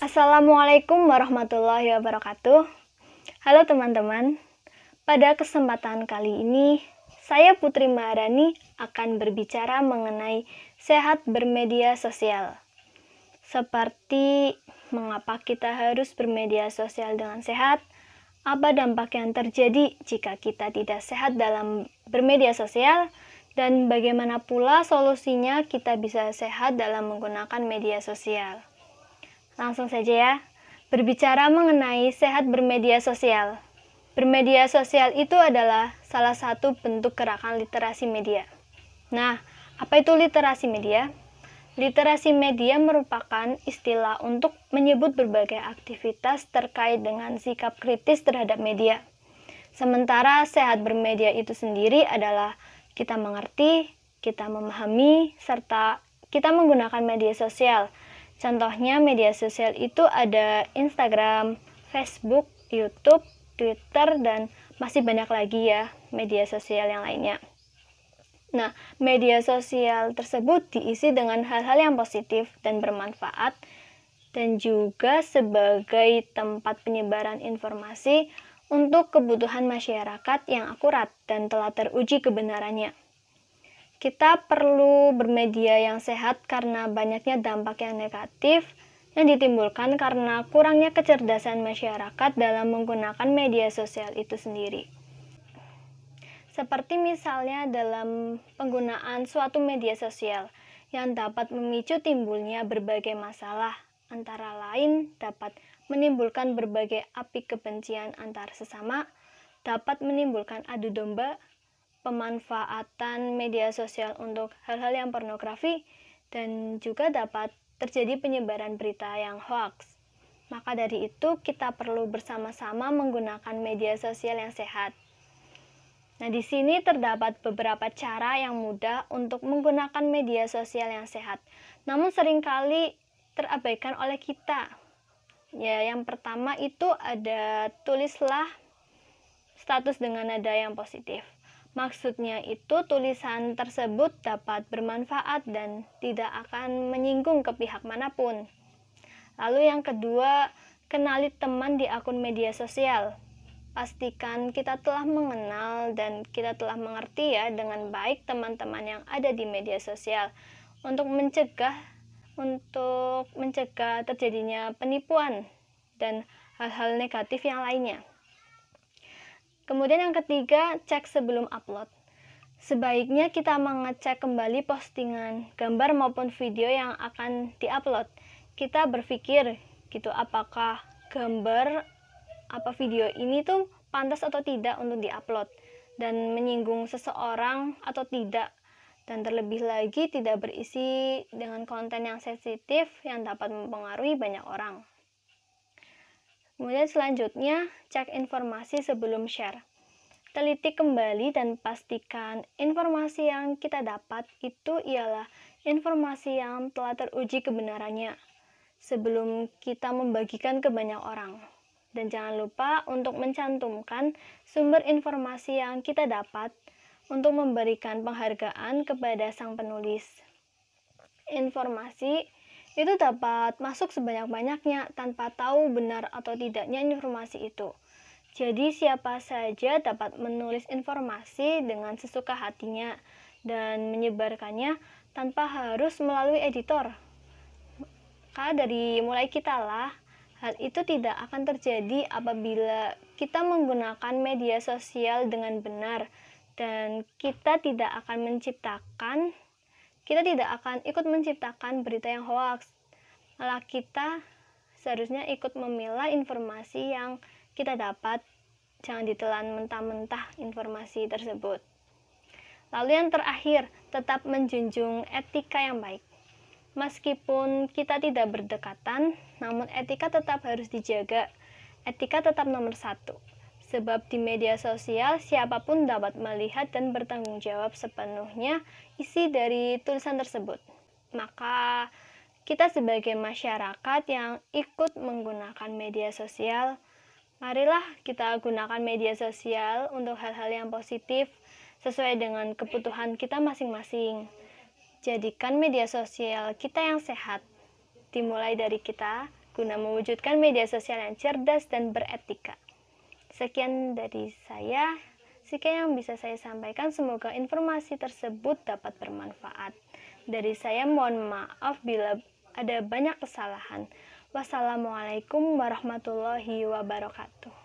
Assalamualaikum warahmatullahi wabarakatuh. Halo teman-teman, pada kesempatan kali ini saya Putri Maharani akan berbicara mengenai sehat bermedia sosial. Seperti mengapa kita harus bermedia sosial dengan sehat, apa dampak yang terjadi jika kita tidak sehat dalam bermedia sosial, dan bagaimana pula solusinya kita bisa sehat dalam menggunakan media sosial. Langsung saja ya, berbicara mengenai sehat bermedia sosial. Bermedia sosial itu adalah salah satu bentuk gerakan literasi media. Nah, apa itu literasi media? Literasi media merupakan istilah untuk menyebut berbagai aktivitas terkait dengan sikap kritis terhadap media. Sementara sehat bermedia itu sendiri adalah kita mengerti, kita memahami, serta kita menggunakan media sosial. Contohnya media sosial itu ada Instagram, Facebook, YouTube, Twitter, dan masih banyak lagi ya media sosial yang lainnya. Nah, media sosial tersebut diisi dengan hal-hal yang positif dan bermanfaat, dan juga sebagai tempat penyebaran informasi untuk kebutuhan masyarakat yang akurat dan telah teruji kebenarannya. Kita perlu bermedia yang sehat karena banyaknya dampak yang negatif yang ditimbulkan karena kurangnya kecerdasan masyarakat dalam menggunakan media sosial itu sendiri. Seperti misalnya dalam penggunaan suatu media sosial yang dapat memicu timbulnya berbagai masalah, antara lain dapat menimbulkan berbagai api kebencian antar sesama, dapat menimbulkan adu domba, pemanfaatan media sosial untuk hal-hal yang pornografi, dan juga dapat terjadi penyebaran berita yang hoax. Maka dari itu, kita perlu bersama-sama menggunakan media sosial yang sehat. Nah, di sini terdapat beberapa cara yang mudah untuk menggunakan media sosial yang sehat, namun seringkali terabaikan oleh kita. Ya, yang pertama itu ada tulislah status dengan nada yang positif. Maksudnya itu tulisan tersebut dapat bermanfaat dan tidak akan menyinggung ke pihak manapun. Lalu yang kedua, kenali teman di akun media sosial. Pastikan kita telah mengenal dan kita telah mengerti ya dengan baik teman-teman yang ada di media sosial untuk mencegah terjadinya penipuan dan hal-hal negatif yang lainnya. Kemudian yang ketiga, cek sebelum upload. Sebaiknya kita mengecek kembali postingan gambar maupun video yang akan diupload. Kita berpikir gitu, apakah gambar video ini tuh pantas atau tidak untuk diupload dan menyinggung seseorang atau tidak, dan terlebih lagi tidak berisi dengan konten yang sensitif yang dapat mempengaruhi banyak orang. Kemudian selanjutnya, cek informasi sebelum share. Teliti kembali dan pastikan informasi yang kita dapat itu ialah informasi yang telah teruji kebenarannya sebelum kita membagikan ke banyak orang. Dan jangan lupa untuk mencantumkan sumber informasi yang kita dapat untuk memberikan penghargaan kepada sang penulis. Informasi itu dapat masuk sebanyak-banyaknya tanpa tahu benar atau tidaknya informasi itu. Jadi siapa saja dapat menulis informasi dengan sesuka hatinya dan menyebarkannya tanpa harus melalui editor. Maka dari mulai kita lah, hal itu tidak akan terjadi apabila kita menggunakan media sosial dengan benar dan kita tidak akan ikut menciptakan berita yang hoax. Malah kita seharusnya ikut memilah informasi yang kita dapat, jangan ditelan mentah-mentah informasi tersebut. Lalu yang terakhir, tetap menjunjung etika yang baik. Meskipun kita tidak berdekatan, namun etika tetap harus dijaga. Etika tetap nomor satu. Sebab di media sosial, siapapun dapat melihat dan bertanggung jawab sepenuhnya isi dari tulisan tersebut. Maka, kita sebagai masyarakat yang ikut menggunakan media sosial, marilah kita gunakan media sosial untuk hal-hal yang positif sesuai dengan kebutuhan kita masing-masing. Jadikan media sosial kita yang sehat, dimulai dari kita guna mewujudkan media sosial yang cerdas dan beretika. Sekian dari saya, sekian yang bisa saya sampaikan. Semoga informasi tersebut dapat bermanfaat. Dari saya mohon maaf bila ada banyak kesalahan. Wassalamualaikum warahmatullahi wabarakatuh.